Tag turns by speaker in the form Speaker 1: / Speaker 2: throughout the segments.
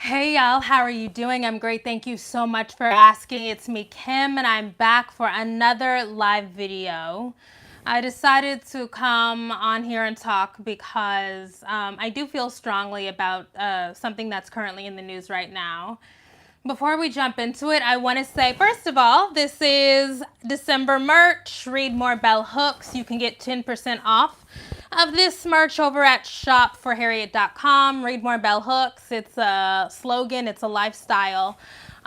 Speaker 1: Hey y'all, how are you doing? I'm great. Thank you so much for asking. It's me, Kim, and I'm back for another live video. I decided to come on here and talk because I do feel strongly about something that's currently in the news right now. Before we jump into it, I want to say, first of all, this is December merch. Read more bell hooks. You can get 10% off of this merch over at shopforharriet.com. Read more bell hooks. It's a slogan. It's a lifestyle.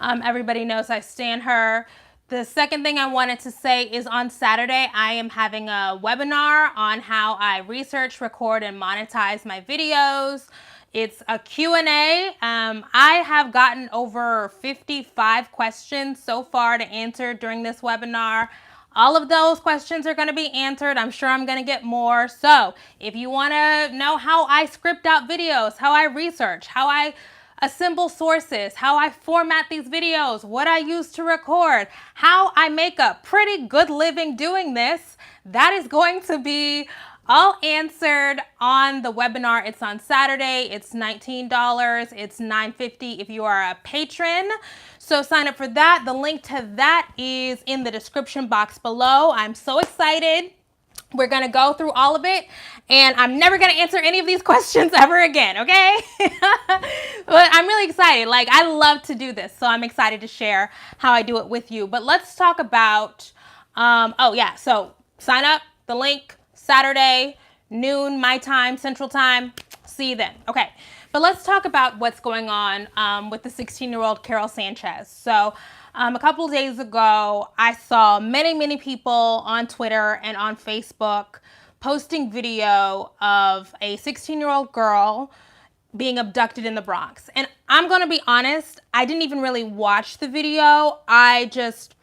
Speaker 1: Everybody knows I stan her. The second thing I wanted to say is on Saturday, I am having a webinar on how I research, record, and monetize my videos. It's a Q&A. I have gotten over 55 questions so far to answer during this webinar. All of those questions are going to be answered. I'm sure I'm going to get more. So if you want to know how I script out videos, how I research, how I assemble sources, how I format these videos, what I use to record, how I make a pretty good living doing this, that is going to be all answered on the webinar. It's on Saturday. It's $19. It's $9.50 if you are a patron. So sign up for that. The link to that is in the description box below. I'm so excited. We're going to go through all of it, and I'm never going to answer any of these questions ever again, okay? But I'm really excited. Like, I love to do this, so I'm excited to share how I do it with you. But let's talk about, so sign up, the link, Saturday, noon, my time, Central Time. See you then. Okay, but let's talk about what's going on with the 16-year-old Karol Sánchez. So a couple of days ago, I saw many people on Twitter and on Facebook posting video of a 16-year-old girl being abducted in the Bronx. And I'm going to be honest, I didn't even really watch the video. I just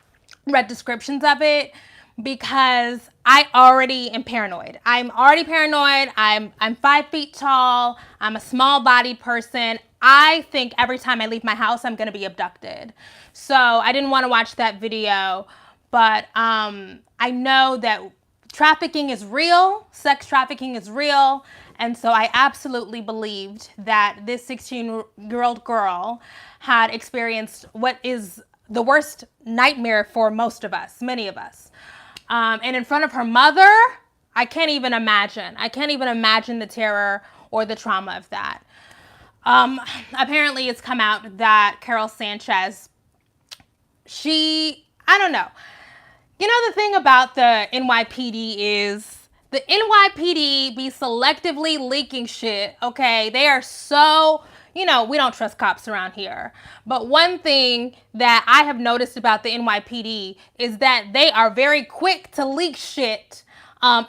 Speaker 1: read descriptions of it because I already am paranoid. I'm already paranoid. I'm 5 feet tall. I'm a small-bodied person. I think every time I leave my house, I'm going to be abducted. So I didn't want to watch that video, but I know that trafficking is real. Sex trafficking is real. And so I absolutely believed that this 16-year-old girl had experienced what is the worst nightmare for most of us, many of us. And in front of her mother, I can't even imagine. I can't even imagine the terror or the trauma of that. Apparently it's come out that Karol Sánchez, I don't know. You know, the thing about the NYPD is the NYPD be selectively leaking shit, okay? They are so, we don't trust cops around here. But one thing that I have noticed about the NYPD is that they are very quick to leak shit,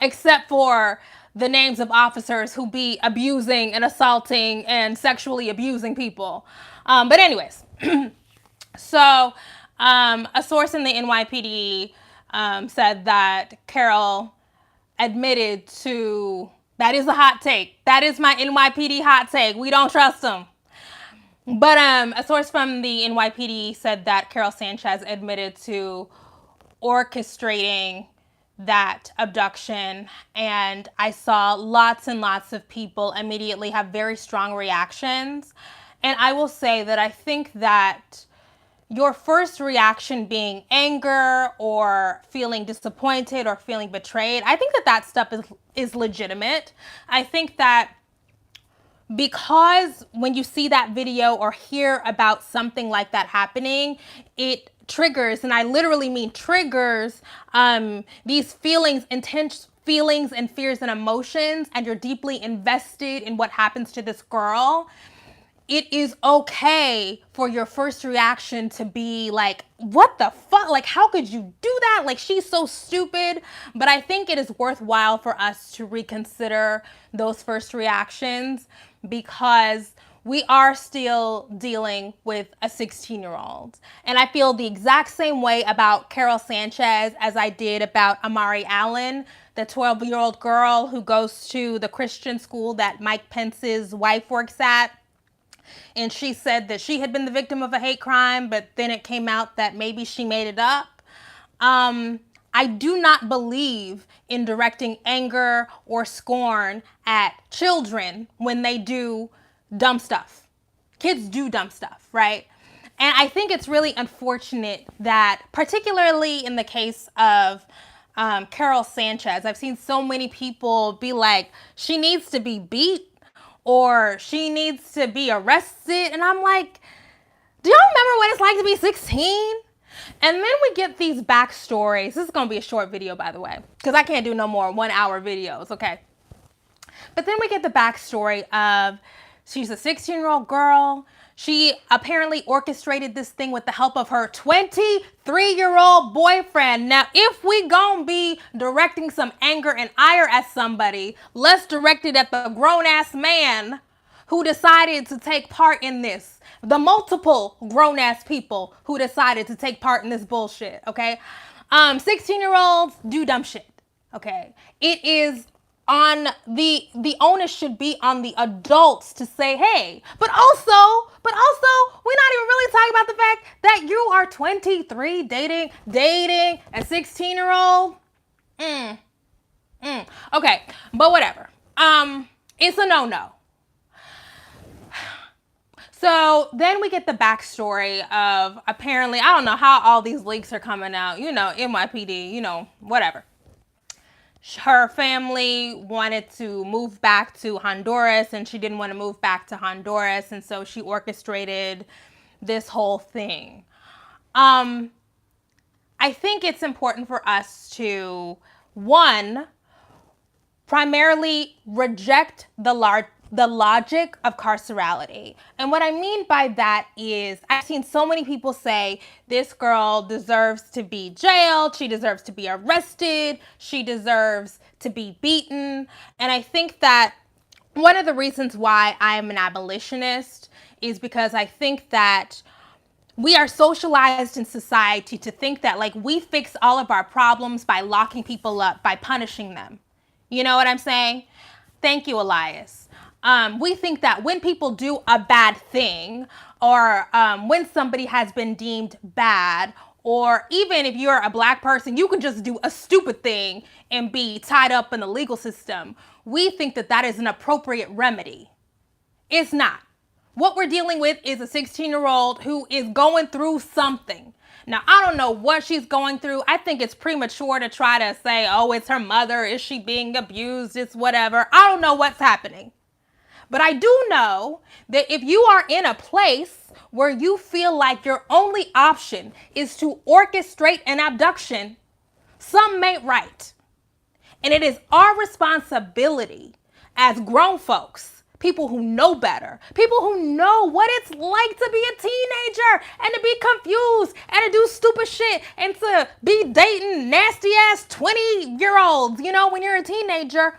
Speaker 1: except for the names of officers who be abusing and assaulting and sexually abusing people. But anyways, so a source in the NYPD said that Karol admitted to, that is a hot take. That is my NYPD hot take. We don't trust them. But a source from the NYPD said that Karol Sánchez admitted to orchestrating that abduction, and I saw lots and lots of people immediately have very strong reactions. And I will say that I think that your first reaction being anger or feeling disappointed or feeling betrayed, I think that that stuff is legitimate. I think that because when you see that video or hear about something like that happening, it triggers, and I literally mean triggers, these feelings, intense feelings and fears and emotions, and you're deeply invested in what happens to this girl. It is okay for your first reaction to be like, what the fuck? Like, how could you do that? Like, she's so stupid. But I think it is worthwhile for us to reconsider those first reactions because we are still dealing with a 16-year-old. And I feel the exact same way about Karol Sánchez as I did about Amari Allen, the 12-year-old girl who goes to the Christian school that Mike Pence's wife works at. And she said that she had been the victim of a hate crime, but then it came out that maybe she made it up. I do not believe in directing anger or scorn at children when they do dumb stuff. Kids do dumb stuff, right? And I think it's really unfortunate that, particularly in the case of Karol Sánchez, I've seen so many people be like, she needs to be beat or she needs to be arrested. And I'm like, do y'all remember what it's like to be 16? And then we get these backstories. This is going to be a short video, by the way, because I can't do no more 1 hour videos, okay? But then we get the backstory of she's a 16-year-old girl. She apparently orchestrated this thing with the help of her 23-year-old boyfriend. Now, if we gonna be directing some anger and ire at somebody, let's direct it at the grown-ass man who decided to take part in this. The multiple grown-ass people who decided to take part in this bullshit, okay? 16-year-olds do dumb shit, okay? It is on the onus should be on the adults to say, hey, but also we're not even really talking about the fact that you are 23 dating a 16-year-old. Okay, but whatever. It's a no. So then we get the backstory of, apparently, I don't know how all these leaks are coming out, NYPD, whatever. Her family wanted to move back to Honduras and she didn't want to move back to Honduras. And so she orchestrated this whole thing. I think it's important for us to, one, primarily reject the logic of carcerality. And what I mean by that is I've seen so many people say this girl deserves to be jailed, she deserves to be arrested, she deserves to be beaten. And I think that one of the reasons why I am an abolitionist is because I think that we are socialized in society to think that like we fix all of our problems by locking people up, by punishing them. You know what I'm saying? Thank you, Elias. We think that when people do a bad thing or when somebody has been deemed bad, or even if you're a black person, you can just do a stupid thing and be tied up in the legal system. We think that that is an appropriate remedy. It's not. What we're dealing with is a 16-year-old who is going through something. Now, I don't know what she's going through. I think it's premature to try to say, oh, it's her mother. Is she being abused? It's whatever. I don't know what's happening. But I do know that if you are in a place where you feel like your only option is to orchestrate an abduction, something ain't right. And it is our responsibility as grown folks, people who know better, people who know what it's like to be a teenager and to be confused and to do stupid shit and to be dating nasty ass 20-year-olds, when you're a teenager.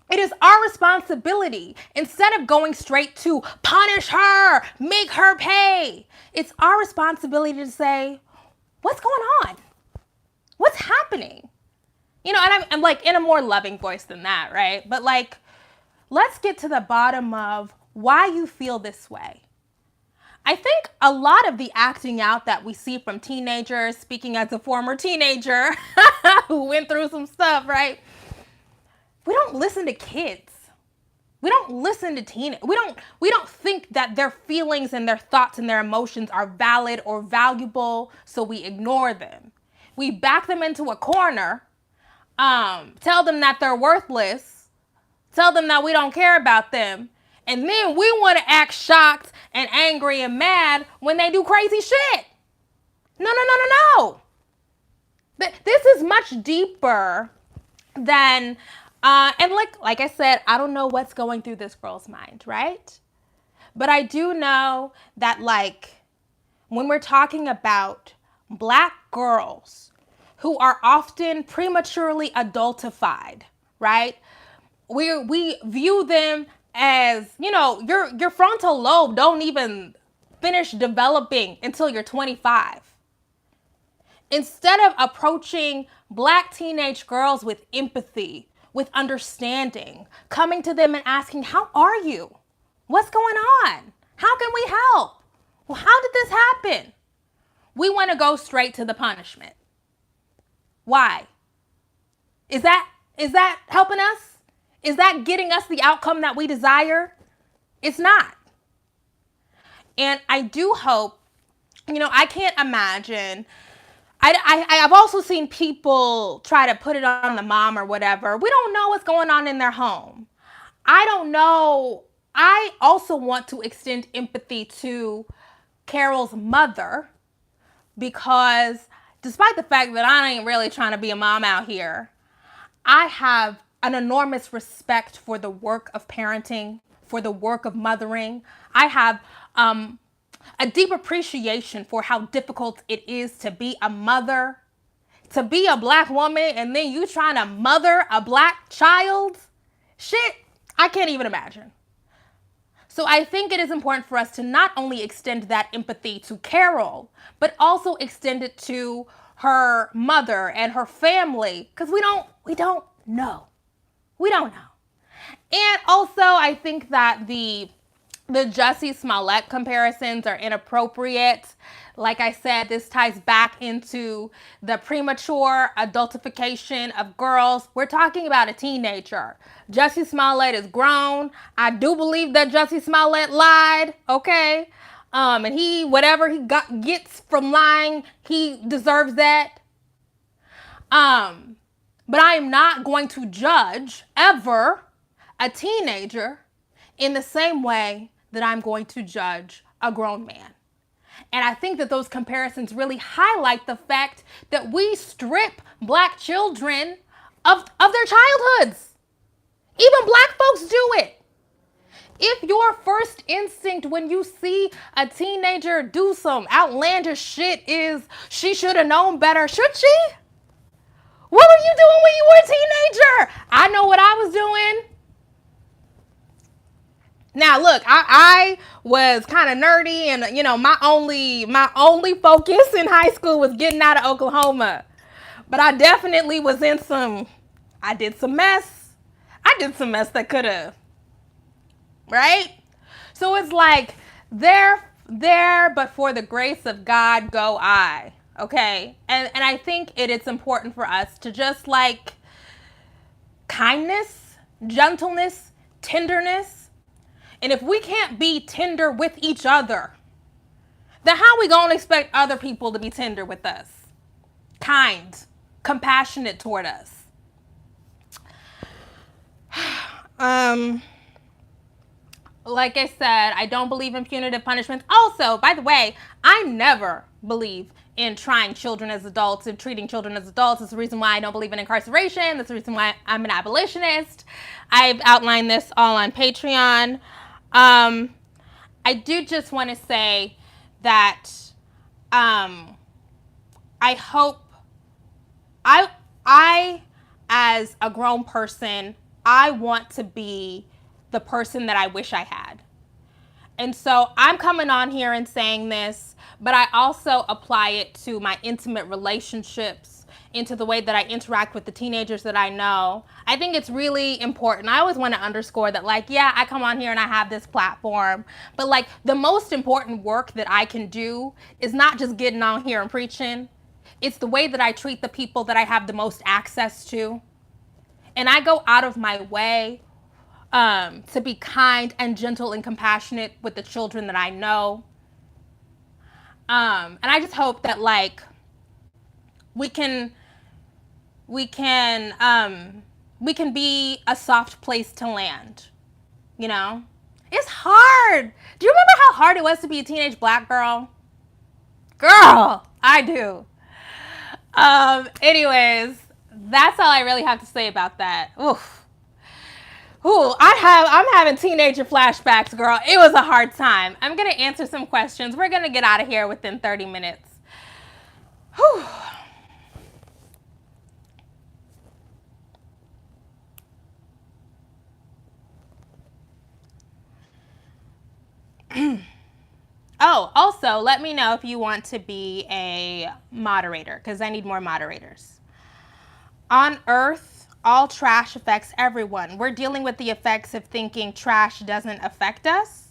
Speaker 1: It is our responsibility, instead of going straight to punish her, make her pay. It's our responsibility to say, what's going on? What's happening? And I'm like in a more loving voice than that, right? But like, let's get to the bottom of why you feel this way. I think a lot of the acting out that we see from teenagers, speaking as a former teenager who went through some stuff, right? We don't listen to kids. We don't listen to teenagers. We don't think that their feelings and their thoughts and their emotions are valid or valuable, so we ignore them. We back them into a corner, tell them that they're worthless, tell them that we don't care about them, and then we want to act shocked and angry and mad when they do crazy shit. No. But this is much deeper than... and like I said, I don't know what's going through this girl's mind, right? But I do know that when we're talking about Black girls who are often prematurely adultified, right? We view them as, your frontal lobe don't even finish developing until you're 25. Instead of approaching Black teenage girls with empathy, with understanding, coming to them and asking, how are you? What's going on? How can we help? Well, how did this happen? We want to go straight to the punishment. Why? Is that helping us? Is that getting us the outcome that we desire? It's not. And I do hope, I can't imagine. I've also seen people try to put it on the mom or whatever. We don't know what's going on in their home. I don't know. I also want to extend empathy to Karol's mother, because despite the fact that I ain't really trying to be a mom out here, I have an enormous respect for the work of parenting, for the work of mothering. I have a deep appreciation for how difficult it is to be a mother, to be a black woman, and then you trying to mother a black child. Shit, I can't even imagine. So I think it is important for us to not only extend that empathy to Karol, but also extend it to her mother and her family, because we don't know. We don't know. And also, I think that the Jussie Smollett comparisons are inappropriate. Like I said, this ties back into the premature adultification of girls. We're talking about a teenager. Jussie Smollett is grown. I do believe that Jussie Smollett lied, okay? And whatever he gets from lying, he deserves that. But I am not going to judge ever a teenager in the same way that I'm going to judge a grown man. And I think that those comparisons really highlight the fact that we strip black children of their childhoods. Even black folks do it. If your first instinct when you see a teenager do some outlandish shit is she should have known better, should she? What were you doing when you were a teenager? I know what I was doing. Now, look, I was kind of nerdy, and my only focus in high school was getting out of Oklahoma. But I definitely was in I did some mess that could have, right? So it's like, there, but for the grace of God go I, okay? And I think it's important for us to just like kindness, gentleness, tenderness. And if we can't be tender with each other, then how are we going to expect other people to be tender with us? Kind, compassionate toward us. Like I said, I don't believe in punitive punishments. Also, by the way, I never believe in trying children as adults and treating children as adults. That's the reason why I don't believe in incarceration. That's the reason why I'm an abolitionist. I've outlined this all on Patreon. I do just want to say that I hope I as a grown person, I want to be the person that I wish I had. And so I'm coming on here and saying this, but I also apply it to my intimate relationships, into the way that I interact with the teenagers that I know. I think it's really important. I always want to underscore that, like, yeah, I come on here and I have this platform, but like the most important work that I can do is not just getting on here and preaching. It's the way that I treat the people that I have the most access to. And I go out of my way to be kind and gentle and compassionate with the children that I know. And I just hope that like we can be a soft place to land. It's hard. Do you remember how hard it was to be a teenage black girl? Girl, I do. Anyways, that's all I really have to say about that. Oof. Ooh, I'm having teenager flashbacks, girl. It was a hard time. I'm gonna answer some questions. We're gonna get out of here within 30 minutes. Whew. Oh, also, let me know if you want to be a moderator, because I need more moderators. On Earth, all trash affects everyone. We're dealing with the effects of thinking trash doesn't affect us.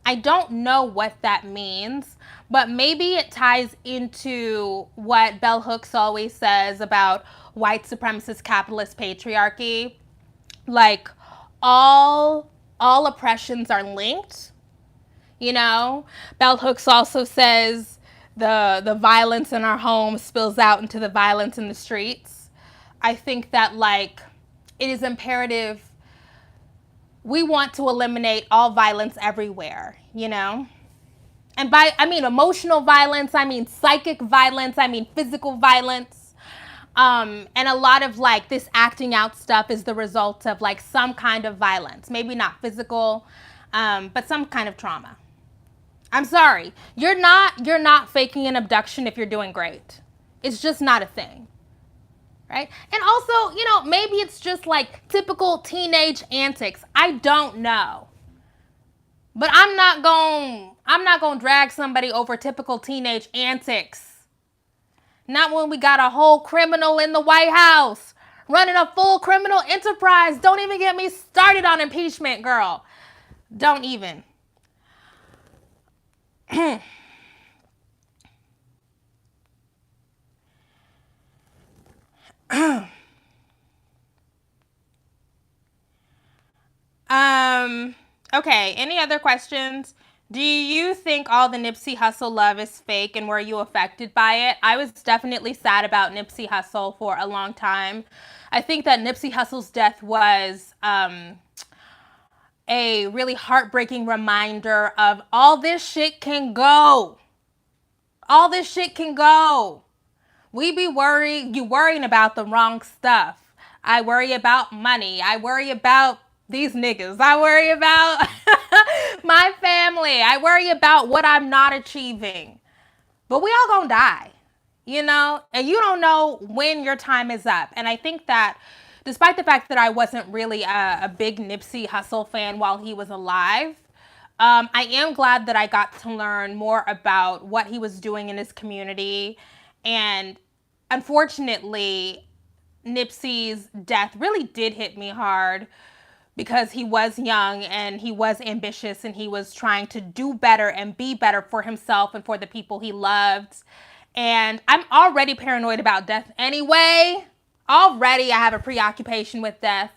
Speaker 1: I don't know what that means, but maybe it ties into what Bell Hooks always says about white supremacist capitalist patriarchy. Like, all oppressions are linked. You know, Bell Hooks also says the violence in our home spills out into the violence in the streets. I think that like it is imperative we want to eliminate all violence everywhere, you know? And by I mean emotional violence, I mean psychic violence, I mean physical violence. And a lot of like this acting out stuff is the result of like some kind of violence. Maybe not physical, but some kind of trauma. I'm sorry. You're not faking an abduction if you're doing great. It's just not a thing. Right? And also, you know, maybe it's just like typical teenage antics. I don't know. But I'm not going to drag somebody over typical teenage antics. Not when we got a whole criminal in the White House running a full criminal enterprise. Don't even get me started on impeachment, girl. Don't even. Okay, any other questions? Do you think all the Nipsey Hussle love is fake, and were you affected by it? I was definitely sad about Nipsey Hussle for a long time. I think that Nipsey Hussle's death was a really heartbreaking reminder of all this shit can go. All this shit can go. We be worrying about the wrong stuff. I worry about money. I worry about these niggas. I worry about my family. I worry about what I'm not achieving. But we all gonna die, you know? And you don't know when your time is up. And I think that despite the fact that I wasn't really a big Nipsey Hussle fan while he was alive, I am glad that I got to learn more about what he was doing in his community. And unfortunately, Nipsey's death really did hit me hard because he was young and he was ambitious and he was trying to do better and be better for himself and for the people he loved. And I'm already paranoid about death anyway. Already I have a preoccupation with death.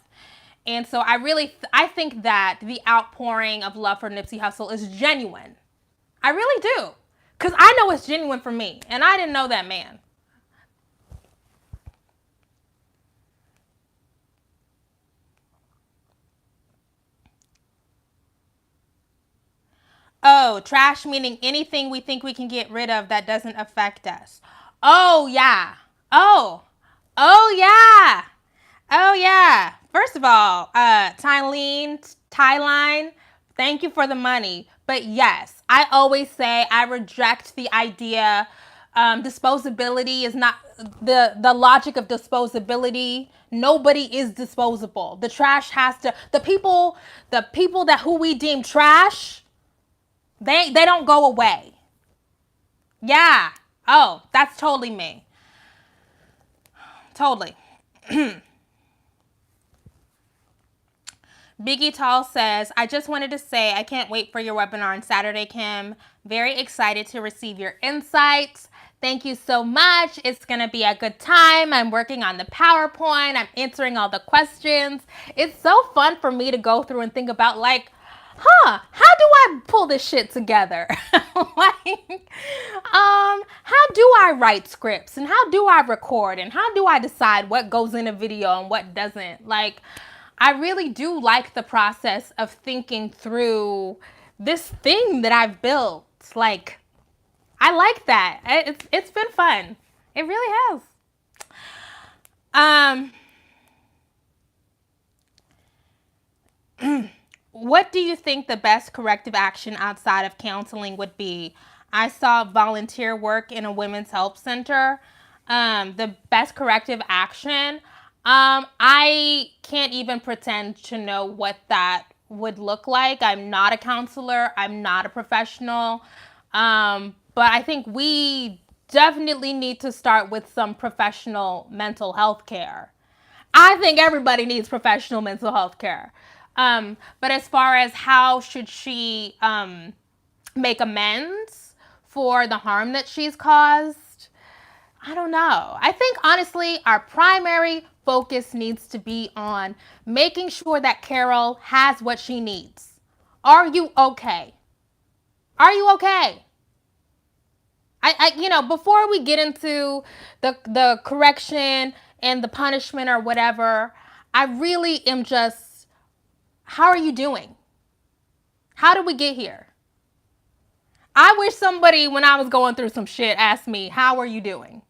Speaker 1: And so I think that the outpouring of love for Nipsey Hussle is genuine. I really do. Because I know it's genuine for me. And I didn't know that man. Oh, trash meaning anything we think we can get rid of that doesn't affect us. Oh, yeah. Oh. Oh, yeah. Oh, yeah. First of all, Tyline, thank you for the money. But yes, I always say I reject the idea. Disposability is not the logic of disposability. Nobody is disposable. The trash has to, the people that who we deem trash, they don't go away. Yeah. Oh, that's totally me. Totally. Biggie Tall says, I just wanted to say I can't wait for your webinar on Saturday, Kim. Very excited to receive your insights. Thank you so much. It's going to be a good time. I'm working on the PowerPoint. I'm answering all the questions. It's so fun for me to go through and think about like, how do I pull this shit together? Like, how do I write scripts and how do I record and how do I decide what goes in a video and what doesn't? Like, I really do like the process of thinking through this thing that I've built. Like, I like that. It's been fun. It really has. What do you think the best corrective action outside of counseling would be? I saw volunteer work in a women's health center. The best corrective action, I can't even pretend to know what that would look like. I'm not a counselor. I'm not a professional. But I think we definitely need to start with some professional mental health care. I think everybody needs professional mental health care. But as far as how should she make amends for the harm that she's caused, I don't know. I think honestly, our primary focus needs to be on making sure that Karol has what she needs. Are you okay? Are you okay? Before we get into the correction and the punishment or whatever, I really am just, how are you doing? How did we get here? I wish somebody, when I was going through some shit, asked me, how are you doing?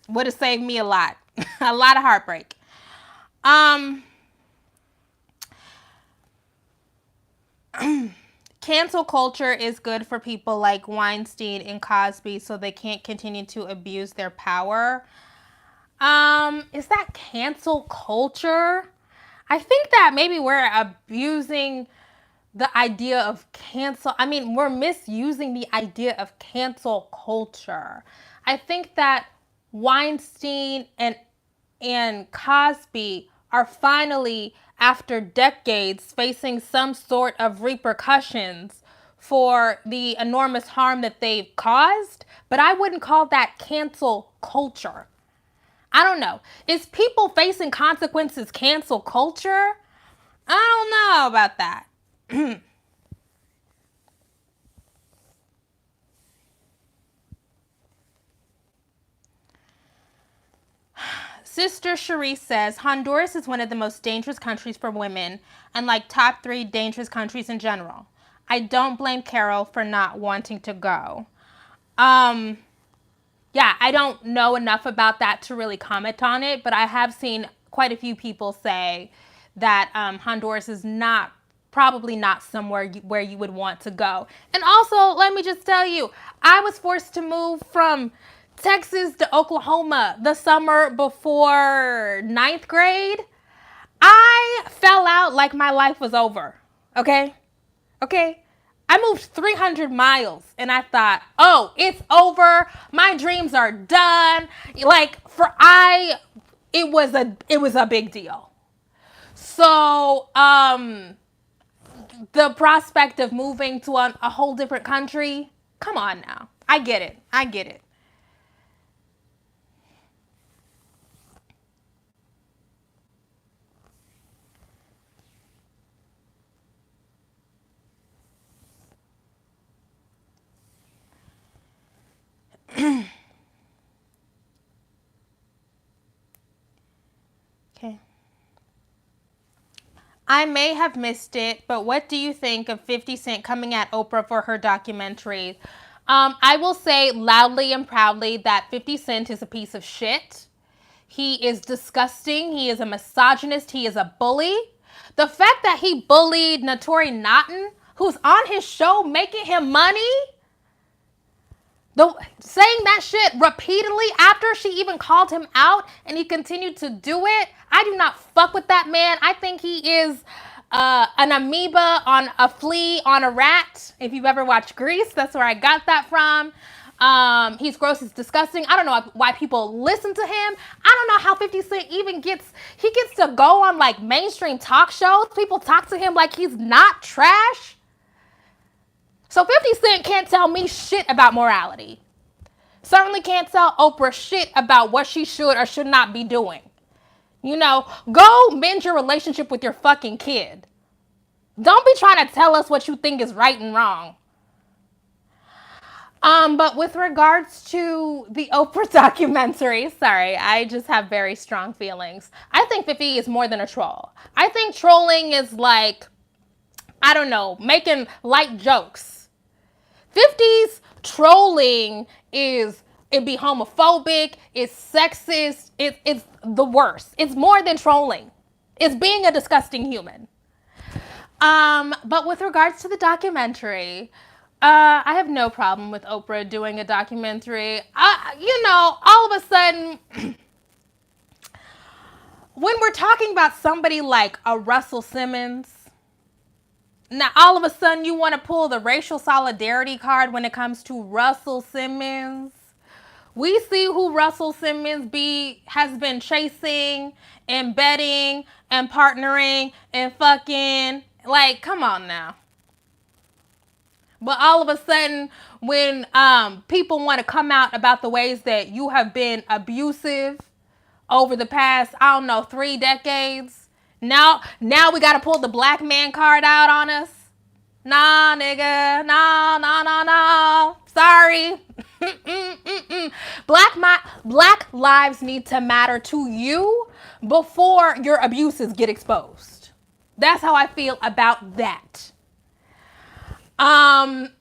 Speaker 1: Would have saved me a lot. A lot of heartbreak. Cancel culture is good for people like Weinstein and Cosby so they can't continue to abuse their power. Is that cancel culture? I think that maybe we're abusing the idea of cancel. I mean, we're misusing the idea of cancel culture. I think that Weinstein and Cosby are finally, after decades, facing some sort of repercussions for the enormous harm that they've caused, but I wouldn't call that cancel culture. I don't know. Is people facing consequences cancel culture? I don't know about that. Sister Cherise says Honduras is one of the most dangerous countries for women and like top 3 dangerous countries in general. I don't blame Karol for not wanting to go. Yeah, I don't know enough about that to really comment on it, but I have seen quite a few people say that Honduras is probably not somewhere where you would want to go. And also, let me just tell you, I was forced to move from Texas to Oklahoma the summer before 9th grade. I fell out like my life was over. Okay? Okay? I moved 300 miles and I thought, oh, it's over. My dreams are done. Like it was a big deal. So, the prospect of moving to a whole different country, come on now. I get it. I get it. Okay. I may have missed it, but what do you think of 50 Cent coming at Oprah for her documentary? I will say loudly and proudly that 50 Cent is a piece of shit. He is disgusting. He is a misogynist. He is a bully. The fact that he bullied Naturi Naughton, who's on his show making him money, saying that shit repeatedly after she even called him out and he continued to do it. I do not fuck with that man. I think he is an amoeba on a flea on a rat. If you've ever watched Grease, that's where I got that from. He's gross, he's disgusting. I don't know why people listen to him. I don't know how 50 Cent even gets to go on like mainstream talk shows. People talk to him like he's not trash. So 50 Cent can't tell me shit about morality. Certainly can't tell Oprah shit about what she should or should not be doing. Go mend your relationship with your fucking kid. Don't be trying to tell us what you think is right and wrong. But with regards to the Oprah documentary, sorry, I just have very strong feelings. I think 50 is more than a troll. I think trolling is like, I don't know, making light jokes. 50's trolling it be homophobic, it's sexist, it's the worst. It's more than trolling. It's being a disgusting human. But with regards to the documentary, I have no problem with Oprah doing a documentary. All of a sudden, when we're talking about somebody like a Russell Simmons, now all of a sudden you want to pull the racial solidarity card when it comes to Russell Simmons. We see who Russell Simmons has been chasing and betting and partnering and fucking. Like, come on now. But all of a sudden, when people want to come out about the ways that you have been abusive over the past, 3 decades, now we got to pull the black man card out on us. Nah, nigga. Nah, nah, nah, nah. Sorry. Black lives need to matter to you before your abuses get exposed. That's how I feel about that. And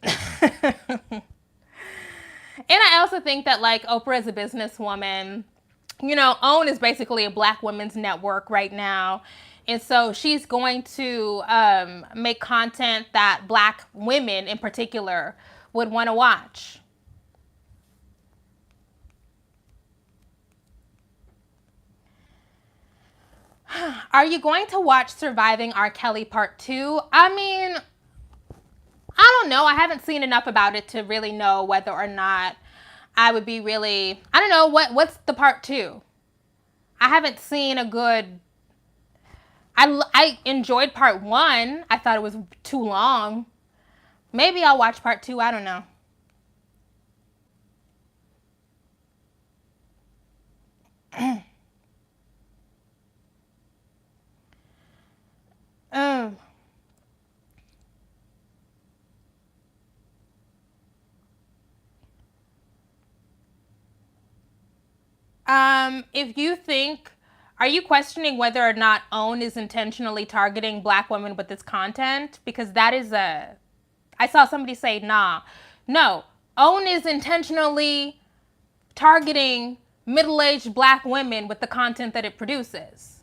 Speaker 1: I also think that like Oprah is a businesswoman. You know, OWN is basically a black women's network right now. And so she's going to make content that black women in particular would want to watch. Are you going to watch Surviving R. Kelly Part 2? I mean, I don't know. I haven't seen enough about it to really know whether or not I would be really, I don't know, what's the Part 2? I haven't seen a good, I enjoyed Part 1. I thought it was too long. Maybe I'll watch Part 2. I don't know. um, if you think, are you questioning whether or not OWN is intentionally targeting black women with this content? Because that is I saw somebody say, nah. No, OWN is intentionally targeting middle-aged black women with the content that it produces.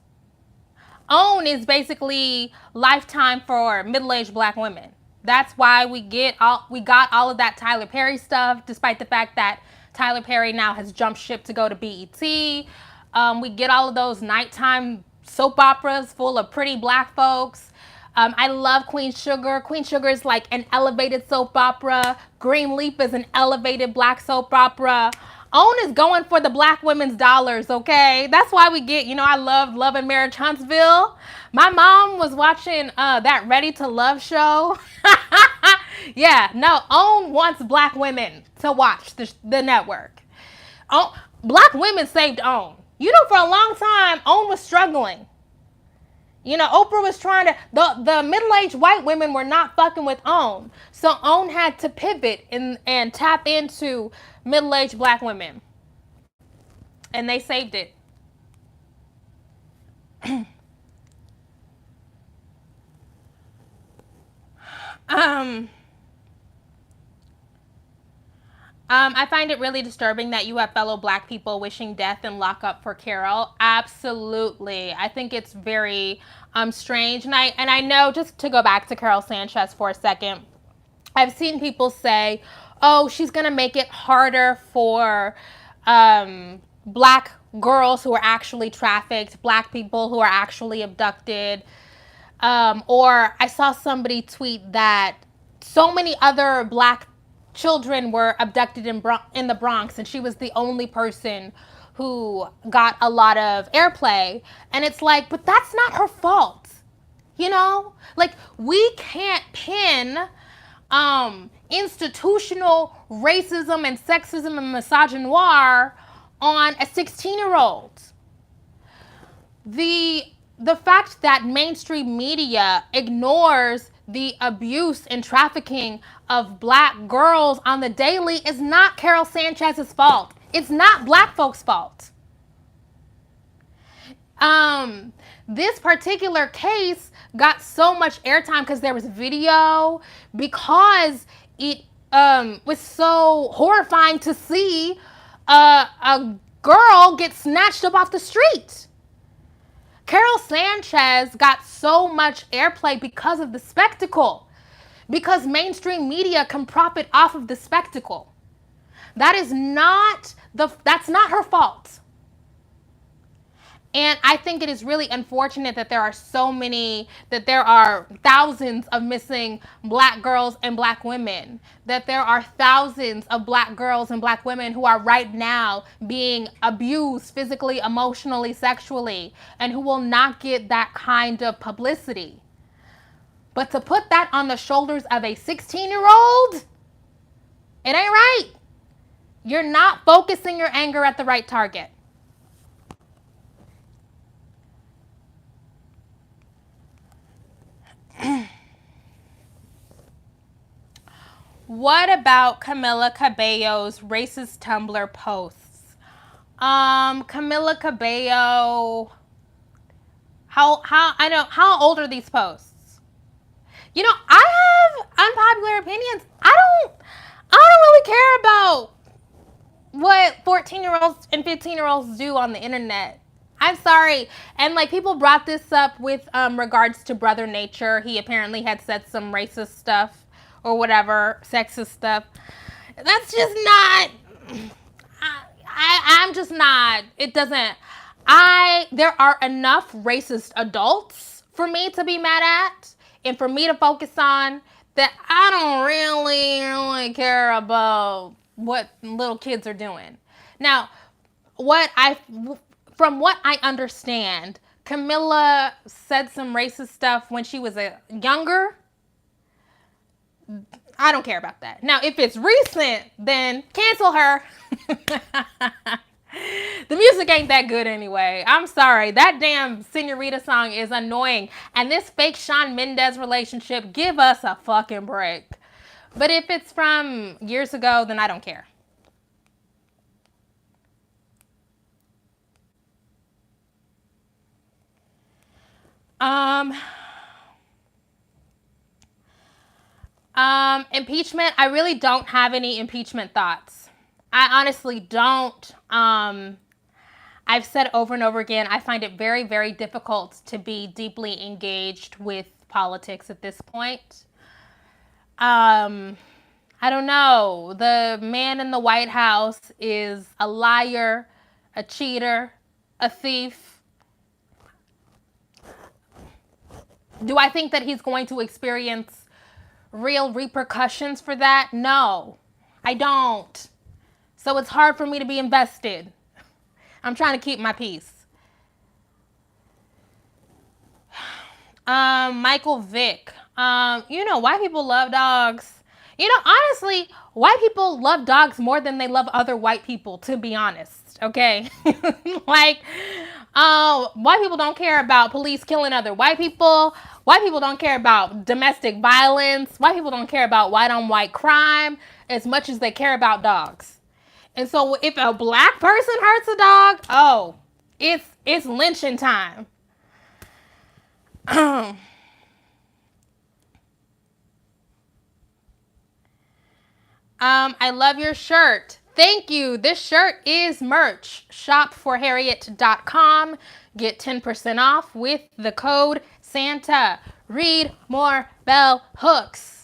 Speaker 1: OWN is basically Lifetime for middle-aged black women. That's why we got all of that Tyler Perry stuff, despite the fact that Tyler Perry now has jumped ship to go to BET. We get all of those nighttime soap operas full of pretty black folks. I love Queen Sugar. Queen Sugar is like an elevated soap opera. Greenleaf is an elevated black soap opera. OWN is going for the black women's dollars, okay? That's why we get, you know, I love Love and Marriage Huntsville. My mom was watching that Ready to Love show. Yeah, no, OWN wants black women to watch the network. Black women saved OWN. You know, for a long time, OWN was struggling. You know, Oprah was trying to, the middle-aged white women were not fucking with OWN. So OWN had to pivot and tap into middle-aged black women. And they saved it. I find it really disturbing that you have fellow black people wishing death and lockup for Karol. Absolutely. I think it's very strange. And I know, just to go back to Karol Sánchez for a second, I've seen people say, oh, she's going to make it harder for black girls who are actually trafficked, black people who are actually abducted. Or I saw somebody tweet that so many other black children were abducted in the Bronx, and she was the only person who got a lot of airplay. And it's like, but that's not her fault. You know? Like, we can't pin institutional racism and sexism and misogynoir on a 16-year-old. The fact that mainstream media ignores the abuse and trafficking of black girls on the daily is not Karol Sanchez's fault. It's not black folks' fault. This particular case got so much airtime because there was video, because it was so horrifying to see a girl get snatched up off the street. Karol Sánchez got so much airplay because of the spectacle, because mainstream media can profit off of the spectacle. That's not her fault. And I think it is really unfortunate that there are thousands of missing black girls and black women, that there are thousands of black girls and black women who are right now being abused physically, emotionally, sexually, and who will not get that kind of publicity. But to put that on the shoulders of a 16-year-old, it ain't right. You're not focusing your anger at the right target. What about Camila Cabello's racist Tumblr posts? Camila Cabello, how old are these posts? You know, I have unpopular opinions. I don't really care about what 14-year-olds and 15-year-olds do on the internet. I'm sorry. And like people brought this up with regards to Brother Nature. He apparently had said some racist stuff or whatever, sexist stuff. That's just not I'm just not. It doesn't there are enough racist adults for me to be mad at and for me to focus on that I don't really care about what little kids are doing. Now, from what I understand, Camilla said some racist stuff when she was younger. I don't care about that. Now, if it's recent, then cancel her. The music ain't that good anyway. I'm sorry. That damn Senorita song is annoying. And this fake Shawn Mendes relationship, give us a fucking break. But if it's from years ago, then I don't care. Impeachment. I really don't have any impeachment thoughts. I honestly don't. I've said over and over again, I find it very, very difficult to be deeply engaged with politics at this point. I don't know. The man in the White House is a liar, a cheater, a thief. Do I think that he's going to experience real repercussions for that? No, I don't. So it's hard for me to be invested. I'm trying to keep my peace. Michael Vick. White people love dogs. Honestly, white people love dogs more than they love other white people, to be honest. Okay? White people don't care about police killing other white people. White people don't care about domestic violence. White people don't care about white on white crime as much as they care about dogs. And so if a black person hurts a dog, oh, it's lynching time. I love your shirt. Thank you. This shirt is merch. Shop FORHARRIET.com. Get 10% off with the code Santa. Read more bell hooks.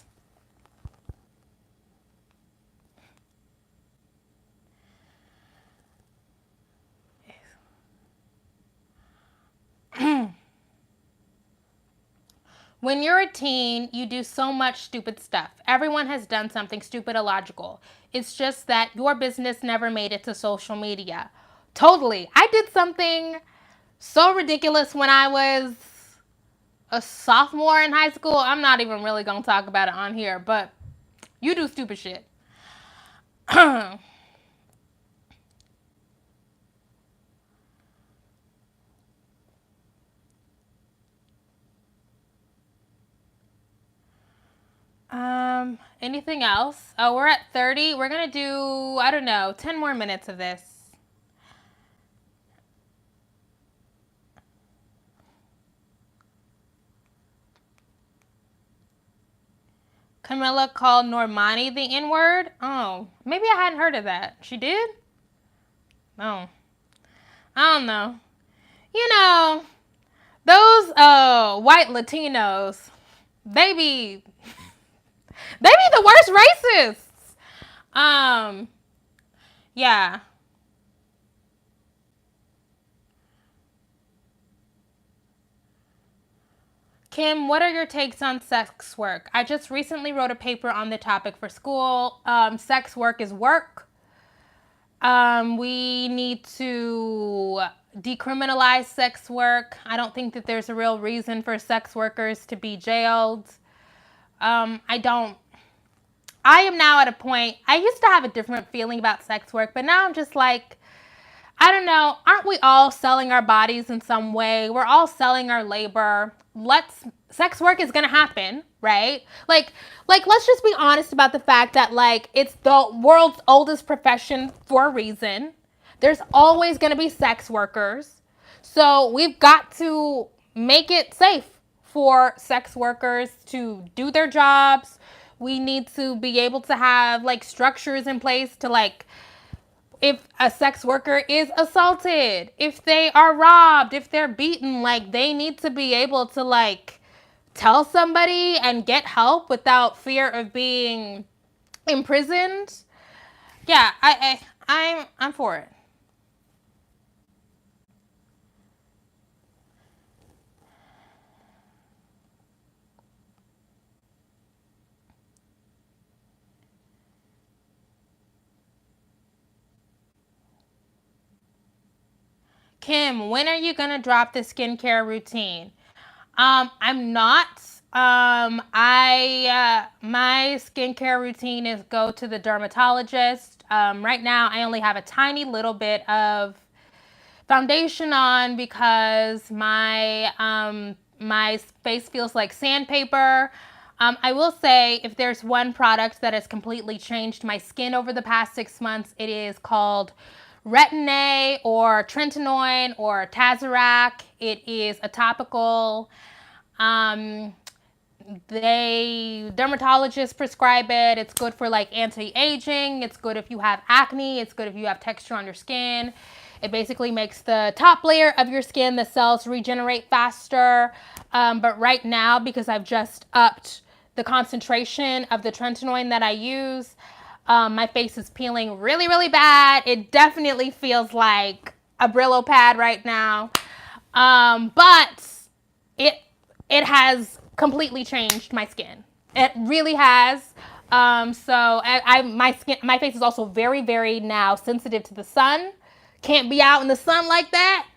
Speaker 1: When you're a teen, you do so much stupid stuff. Everyone has done something stupid illogical. It's just that your business never made it to social media. Totally. I did something so ridiculous when I was a sophomore in high school. I'm not even really going to talk about it on here, but you do stupid shit. Anything else? Oh, we're at 30. We're going to do, I don't know, 10 more minutes of this. Camilla called Normani the N-word. Oh, maybe I hadn't heard of that. She did? Oh, I don't know. Those white Latinos, they be the worst racists. Yeah. Kim, what are your takes on sex work? I just recently wrote a paper on the topic for school. Sex work is work. We need to decriminalize sex work. I don't think that there's a real reason for sex workers to be jailed. I am now at a point, I used to have a different feeling about sex work, but now I'm just like, I don't know, aren't we all selling our bodies in some way? We're all selling our labor. Let's sex work is gonna happen, right? Like let's just be honest about the fact that like it's the world's oldest profession for a reason. There's always gonna be sex workers. So we've got to make it safe for sex workers to do their jobs. We need to be able to have like structures in place to like, if a sex worker is assaulted, if they are robbed, if they're beaten, like they need to be able to like tell somebody and get help without fear of being imprisoned. Yeah, I'm for it. Kim, when are you gonna drop the skincare routine? I'm not. My skincare routine is go to the dermatologist. Right now, I only have a tiny little bit of foundation on because my face feels like sandpaper. I will say, if there's one product that has completely changed my skin over the past 6 months, it is called Retin-A or Tretinoin or Tazarac. It is a topical. Dermatologists prescribe it. It's good for like anti-aging. It's good if you have acne. It's good if you have texture on your skin. It basically makes the top layer of your skin, the cells, regenerate faster. But right now, because I've just upped the concentration of the tretinoin that I use, my face is peeling really, really bad. It definitely feels like a Brillo pad right now. But it has completely changed my skin. It really has. My face is also very, very now sensitive to the sun. Can't be out in the sun like that.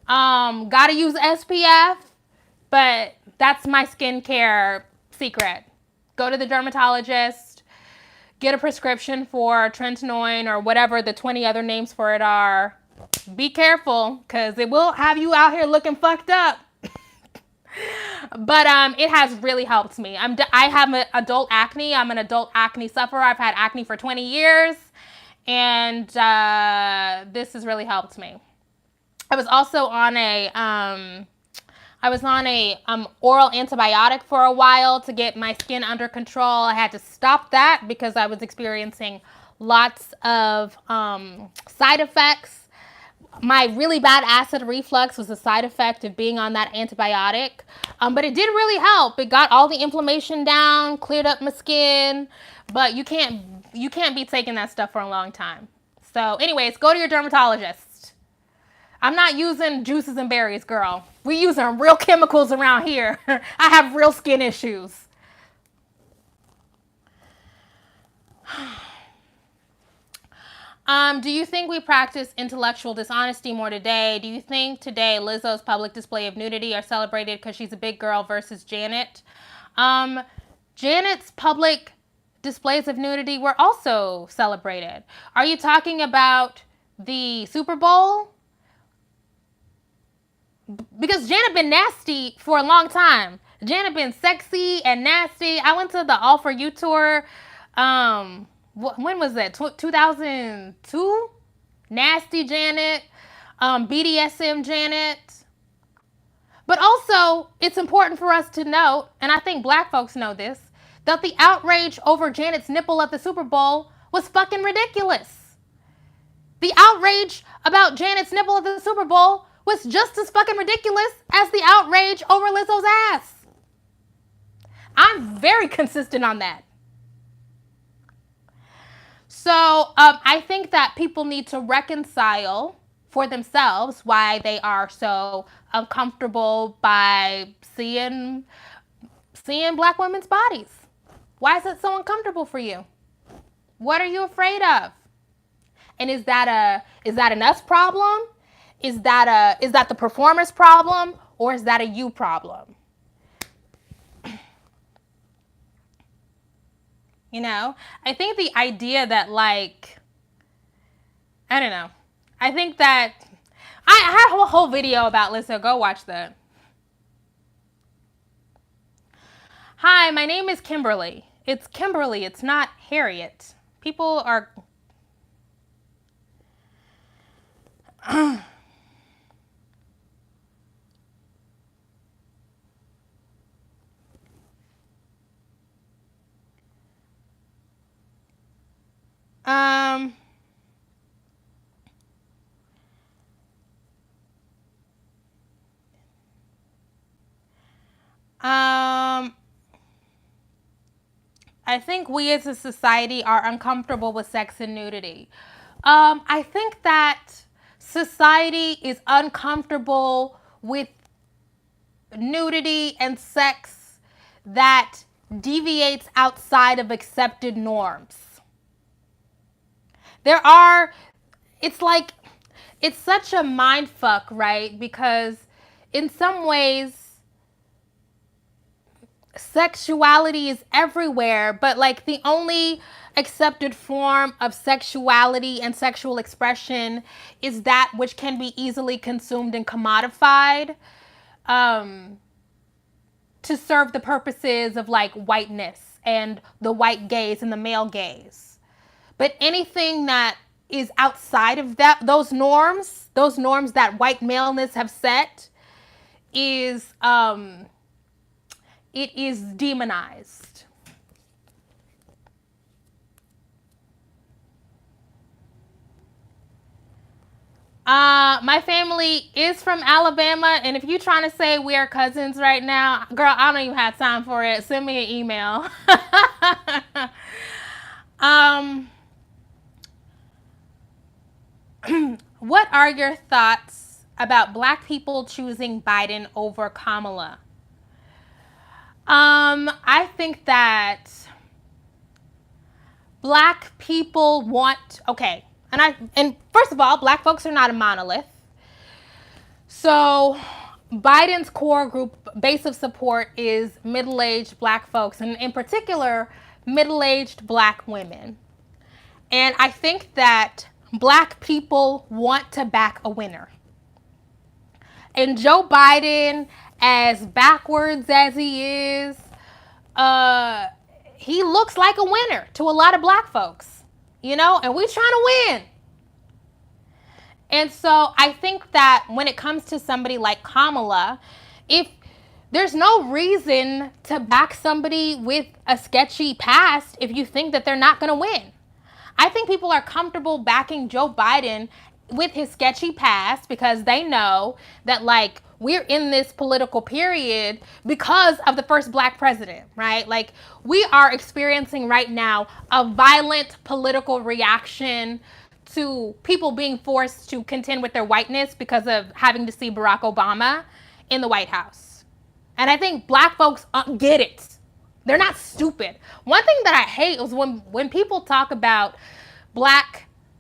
Speaker 1: Gotta use SPF, but that's my skincare secret. Go to the dermatologist, get a prescription for Tretinoin or whatever the 20 other names for it are. Be careful, because it will have you out here looking fucked up. But it has really helped me. I have adult acne. I'm an adult acne sufferer. I've had acne for 20 years. And this has really helped me. I was also on a oral antibiotic for a while to get my skin under control. I had to stop that because I was experiencing lots of side effects. My really bad acid reflux was a side effect of being on that antibiotic. But it did really help. It got all the inflammation down, cleared up my skin. But you can't be taking that stuff for a long time. So anyways, go to your dermatologist. I'm not using juices and berries, girl. We're using real chemicals around here. I have real skin issues. Do you think we practice intellectual dishonesty more today? Do you think today Lizzo's public display of nudity are celebrated because she's a big girl versus Janet? Janet's public displays of nudity were also celebrated. Are you talking about the Super Bowl? Because Janet been nasty for a long time. Janet been sexy and nasty. I went to the All For You tour. When was that? 2002? Nasty Janet. BDSM Janet. But also, it's important for us to note, and I think black folks know this, that the outrage over Janet's nipple at the Super Bowl was fucking ridiculous. The outrage about Janet's nipple at the Super Bowl was just as fucking ridiculous as the outrage over Lizzo's ass. I'm very consistent on that. So I think that people need to reconcile for themselves why they are so uncomfortable by seeing black women's bodies. Why is it so uncomfortable for you? What are you afraid of? And is that an us problem? Is that the performer's problem, or is that a you problem? You know, I think the idea that like, I don't know. I think that I had a whole video about Lizzo. Go watch that. Hi, my name is Kimberly. It's Kimberly, it's not Harriet. People are... um... I think we as a society are uncomfortable with sex and nudity. I think that society is uncomfortable with nudity and sex that deviates outside of accepted norms. It's like, it's such a mind fuck, right? Because in some ways, sexuality is everywhere, but like the only accepted form of sexuality and sexual expression is that which can be easily consumed and commodified to serve the purposes of like whiteness and the white gaze and the male gaze. But anything that is outside of those norms that white maleness have set is it is demonized. My family is from Alabama, and if you're trying to say we are cousins right now, girl, I don't even have time for it. Send me an email. What are your thoughts about Black people choosing Biden over Kamala? I think that Black people want, okay, and first of all, Black folks are not a monolith. So Biden's core group base of support is middle-aged Black folks, and in particular, middle-aged Black women. And I think that Black people want to back a winner. And Joe Biden, as backwards as he is, he looks like a winner to a lot of Black folks, and we trying to win. And so I think that when it comes to somebody like Kamala, if there's no reason to back somebody with a sketchy past if you think that they're not going to win. I think people are comfortable backing Joe Biden with his sketchy past because they know that, like, we're in this political period because of the first Black president, right? Like, we are experiencing right now a violent political reaction to people being forced to contend with their whiteness because of having to see Barack Obama in the White House. And I think Black folks get it. They're not stupid. One thing that I hate is when people talk about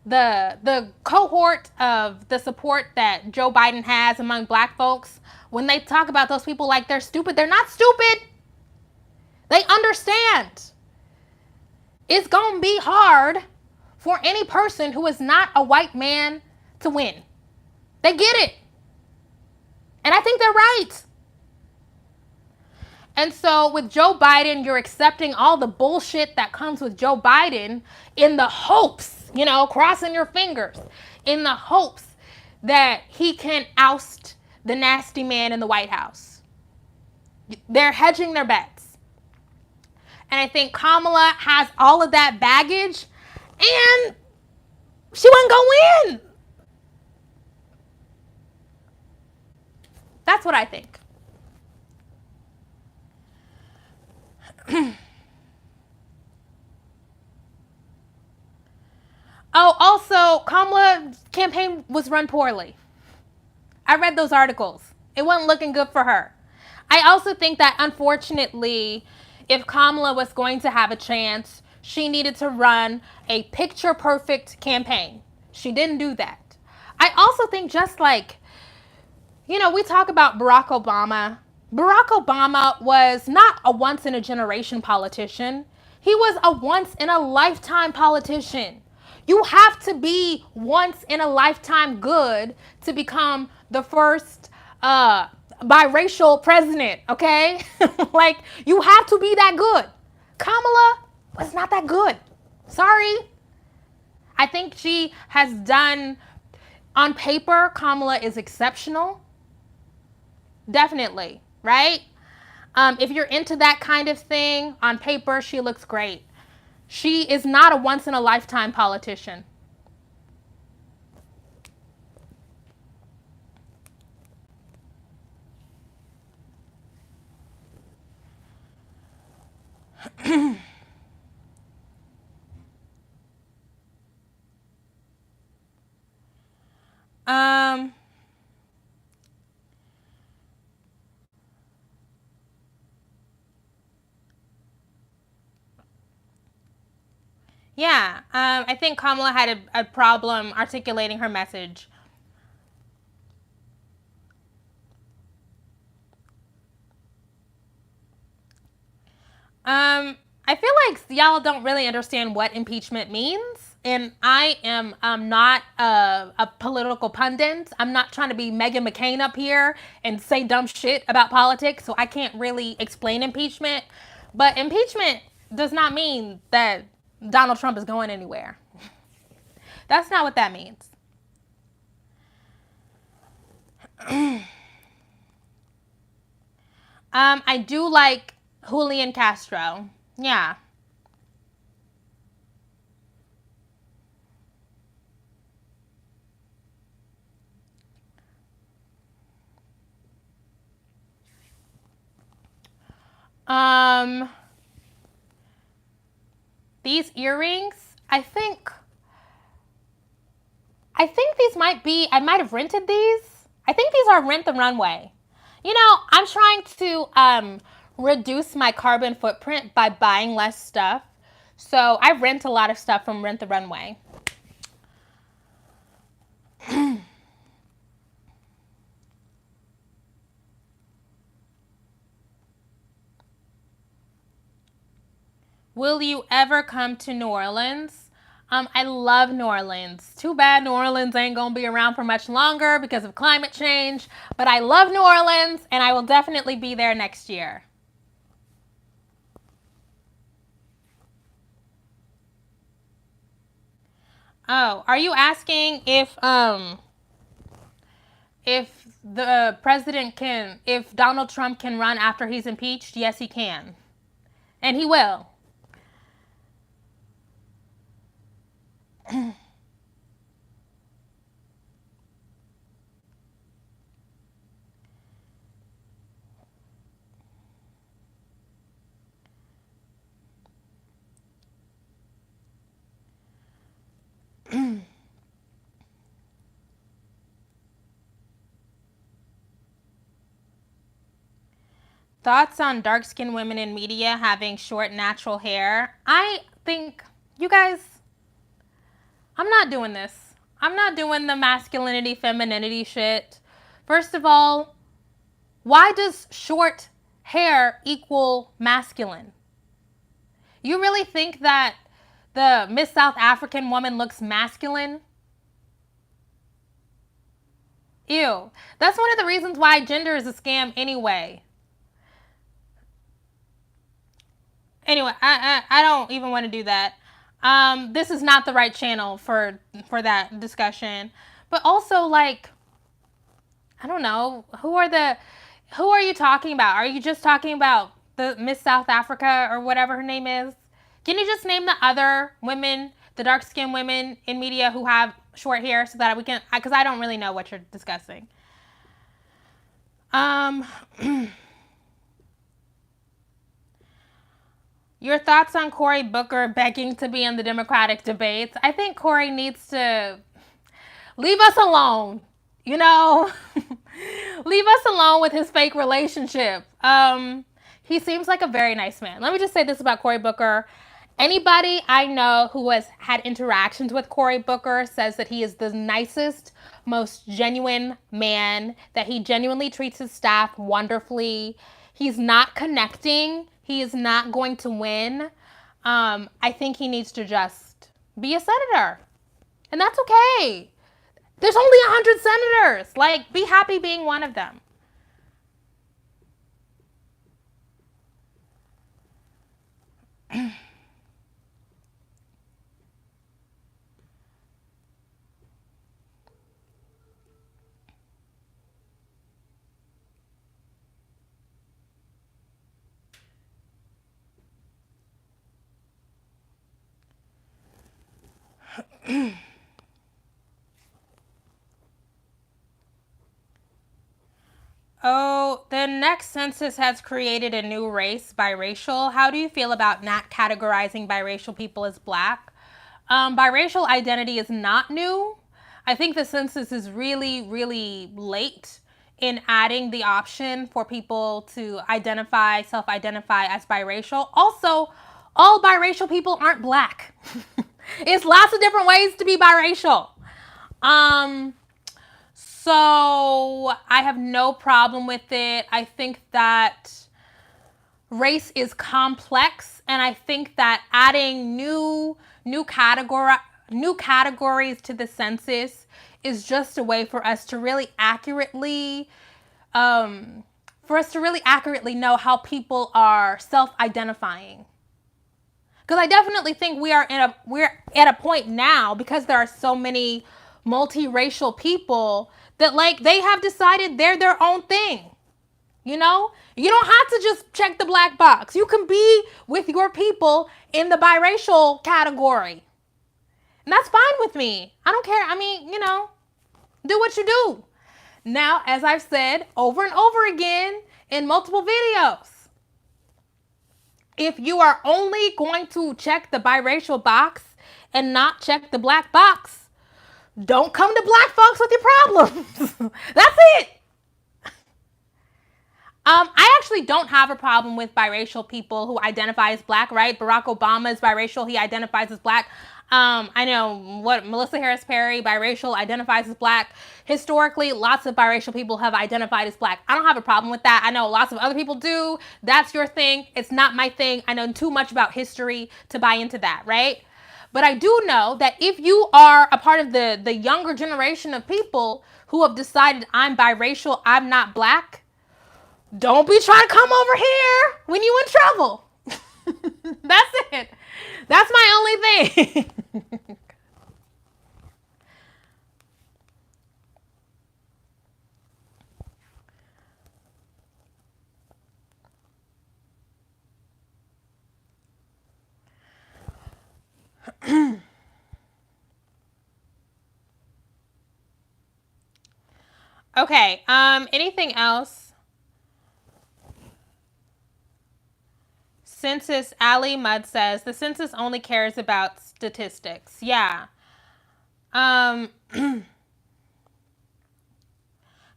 Speaker 1: the cohort of the support that Joe Biden has among Black folks, when they talk about those people like they're stupid, they're not stupid. They understand. It's going to be hard for any person who is not a white man to win. They get it. And I think they're right. And so with Joe Biden, you're accepting all the bullshit that comes with Joe Biden in the hopes, crossing your fingers, in the hopes that he can oust the nasty man in the White House. They're hedging their bets. And I think Kamala has all of that baggage, and she wasn't going to win. That's what I think. Oh, also, Kamala's campaign was run poorly. I read those articles. It wasn't looking good for her. I also think that, unfortunately, if Kamala was going to have a chance, she needed to run a picture-perfect campaign. She didn't do that. I also think just like, we talk about Barack Obama. Barack Obama was not a once-in-a-generation politician. He was a once-in-a-lifetime politician. You have to be once-in-a-lifetime good to become the first biracial president, okay? Like, you have to be that good. Kamala was not that good. Sorry. I think she has done, on paper, Kamala is exceptional. Definitely, right? If you're into that kind of thing, on paper, she looks great. She is not a once-in-a-lifetime politician. um, yeah, I think Kamala had a problem articulating her message. I feel like y'all don't really understand what impeachment means. And I am not a political pundit. I'm not trying to be Meghan McCain up here and say dumb shit about politics, so I can't really explain impeachment. But impeachment does not mean that Donald Trump is going anywhere. That's not what that means. I do like Julian Castro. Yeah. These earrings, I think these might be, I might have rented these. I think these are Rent the Runway. You know, I'm trying to reduce my carbon footprint by buying less stuff. So I rent a lot of stuff from Rent the Runway. Will you ever come to New Orleans? I love New Orleans. Too bad New Orleans ain't gonna be around for much longer because of climate change. But I love New Orleans, and I will definitely be there next year. Oh, are you asking if the president can, if Donald Trump can run after he's impeached? Yes, he can, and he will. Thoughts on dark-skinned women in media having short natural hair? I think, you guys, I'm not doing this. I'm not doing the masculinity, femininity shit. First of all, why does short hair equal masculine? You really think that the Miss South African woman looks masculine? Ew. That's one of the reasons why gender is a scam anyway. Anyway, I don't even want to do that. This is not the right channel for that discussion. But also, like, I don't know, who are you talking about? Are you just talking about the Miss South Africa or whatever her name is? Can you just name the other women, the dark-skinned women in media who have short hair, so that we can, because I don't really know what you're discussing. Your thoughts on Cory Booker begging to be in the Democratic debates? I think Cory needs to leave us alone. You know, leave us alone with his fake relationship. He seems like a very nice man. Let me just say this about Cory Booker. Anybody I know who has had interactions with Cory Booker says that he is the nicest, most genuine man, that he genuinely treats his staff wonderfully. He's not connecting. He is not going to win. I think he needs to just be a senator. And that's okay. There's only 100 senators. Like, be happy being one of them. Oh, the next census has created a new race, biracial. How do you feel about not categorizing biracial people as black? Biracial identity is not new. I think the census is really, really late in adding the option for people to self identify as biracial. Also, all biracial people aren't black. It's lots of different ways to be biracial. Um, so I have no problem with it. I think that race is complex, and I think that adding new categories to the census is just a way for us to really accurately know how people are self-identifying. Because I definitely think we're at a point now, because there are so many multiracial people, that like they have decided they're their own thing. You know, you don't have to just check the black box. You can be with your people in the biracial category. And that's fine with me. I don't care. I mean, do what you do. Now, as I've said over and over again in multiple videos, if you are only going to check the biracial box and not check the black box, don't come to black folks with your problems. That's it. I actually don't have a problem with biracial people who identify as black, right? Barack Obama is biracial. He identifies as black. I know Melissa Harris Perry, biracial, identifies as black. Historically, lots of biracial people have identified as black. I don't have a problem with that. I know lots of other people do. That's your thing. It's not my thing. I know too much about history to buy into that, right? But I do know that if you are a part of the younger generation of people who have decided I'm biracial, I'm not black, don't be trying to come over here when you in trouble. That's it. That's my only thing. Okay. Anything else? Census Ali Mudd says the census only cares about statistics. Yeah. Um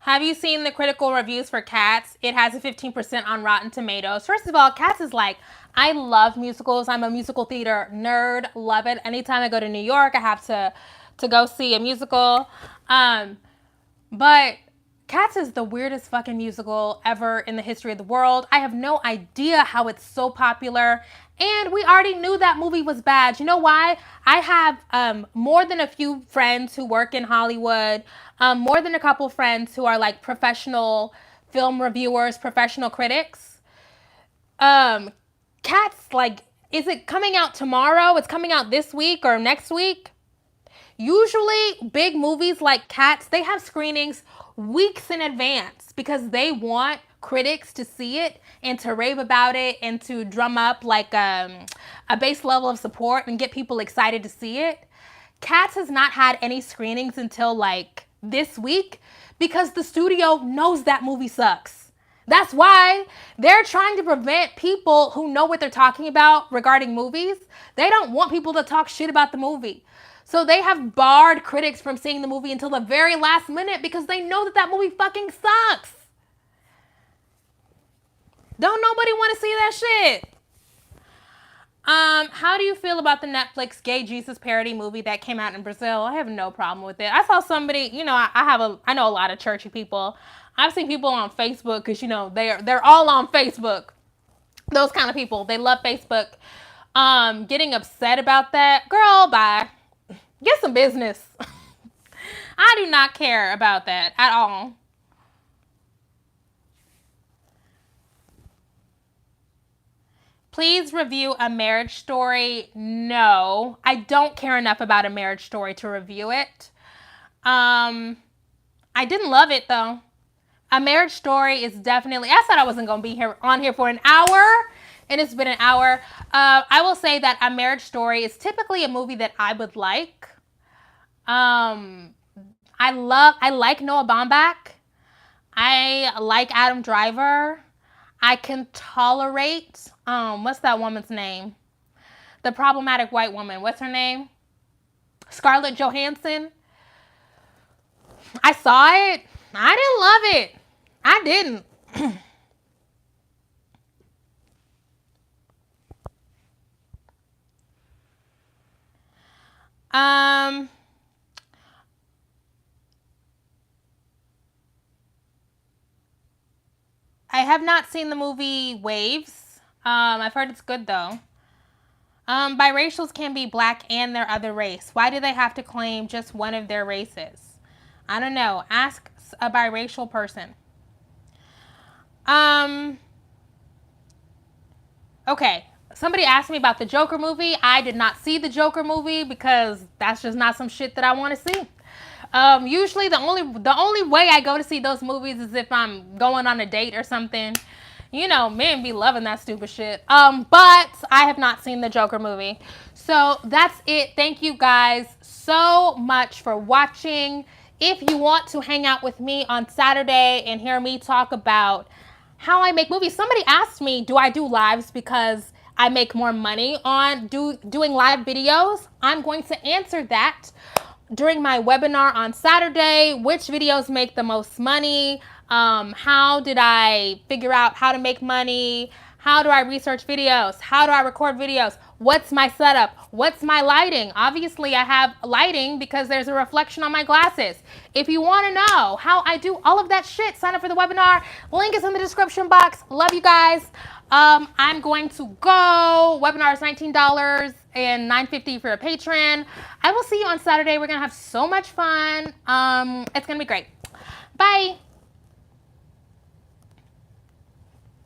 Speaker 1: Have you seen the critical reviews for Cats? It has a 15% on Rotten Tomatoes. First of all, Cats is like, I love musicals. I'm a musical theater nerd. Love it. Anytime I go to New York, I have to go see a musical. But Cats is the weirdest fucking musical ever in the history of the world. I have no idea how it's so popular. And we already knew that movie was bad. You know why? I have more than a few friends who work in Hollywood, more than a couple friends who are like professional film reviewers, professional critics. Cats, like, is it coming out tomorrow? It's coming out this week or next week? Usually big movies like Cats, they have screenings weeks in advance because they want critics to see it and to rave about it and to drum up like a base level of support and get people excited to see it. Cats has not had any screenings until like this week because the studio knows that movie sucks. That's why they're trying to prevent people who know what they're talking about regarding movies. They don't want people to talk shit about the movie. So they have barred critics from seeing the movie until the very last minute because they know that movie fucking sucks. Don't nobody want to see that shit. How do you feel about the Netflix gay Jesus parody movie that came out in Brazil? I have no problem with it. I saw somebody, I know a lot of churchy people. I've seen people on Facebook because, they're all on Facebook. Those kind of people. They love Facebook. Getting upset about that. Girl, bye. Get some business. I do not care about that at all. Please review A Marriage Story. No, I don't care enough about A Marriage Story to review it. I didn't love it though. A Marriage Story is definitely, I said I wasn't going to be on here for an hour, and it's been an hour. I will say that A Marriage Story is typically a movie that I would like. I like Noah Baumbach. I like Adam Driver. I can tolerate, what's that woman's name? The problematic white woman. What's her name? Scarlett Johansson. I saw it. I didn't love it. I didn't. I have not seen the movie Waves. I've heard it's good though. Biracials can be black and their other race. Why do they have to claim just one of their races? I don't know. Ask a biracial person. Okay. Somebody asked me about the Joker movie. I did not see the Joker movie because that's just not some shit that I want to see. Usually the only way I go to see those movies is if I'm going on a date or something. You know, men be loving that stupid shit. But I have not seen the Joker movie. So that's it. Thank you guys so much for watching. If you want to hang out with me on Saturday and hear me talk about how I make movies, somebody asked me, do I do lives because I make more money on doing live videos? I'm going to answer that during my webinar on Saturday. Which videos make the most money? How did I figure out how to make money? How do I research videos? How do I record videos? What's my setup? What's my lighting? Obviously, I have lighting because there's a reflection on my glasses. If you want to know how I do all of that shit, sign up for the webinar. Link is in the description box. Love you guys. I'm going to go. Webinar is $19 and $9.50 for a patron. I will see you on Saturday. We're going to have so much fun. It's going to be great. Bye.